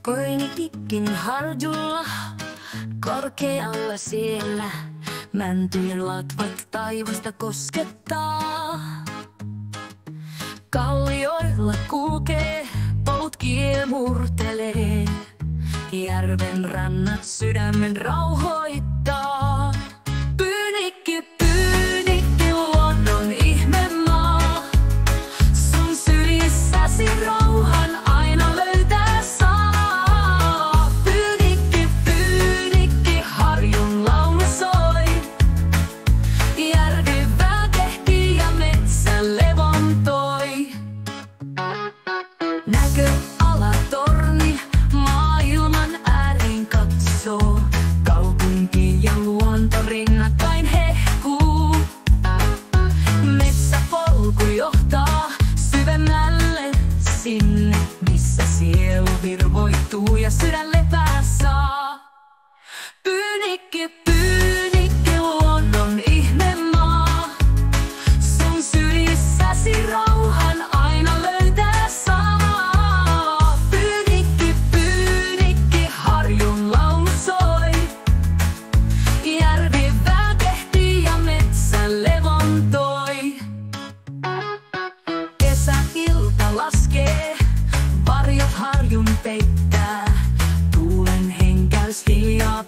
Koinikin harjulla, korkealla siellä, mäntyjen latvat taivasta koskettaa. Kallioilla kulkee, pout kiemurtelee, järven rannat sydämen rauhoittaa. Pyynikki, pyynikki, luonnon ihmemaa, sun sylissäsi rauhan aina löytää saa. Pyynikki, pyynikki, harjun laulu soi, järvi väkehti ja metsä levontoi. Näköalatorni maailman ääreen katsoo, kaupunki ja luonto rinnakkain hehkuu. Metsäpolku johtaa syvemmälle sinne, missä sielu virvoittuu ja sydän lepää saa. Pyynikki, pyynikki, luonnon ihmemaa, sun sylissäsi rauhan aina löytää saa. Pyynikki, pyynikki, harjun laulu soi, järvi väkehti ja metsä levontoi. Kesäilta laskee, varjot harjun peittää, tuulen henkäys hiljaa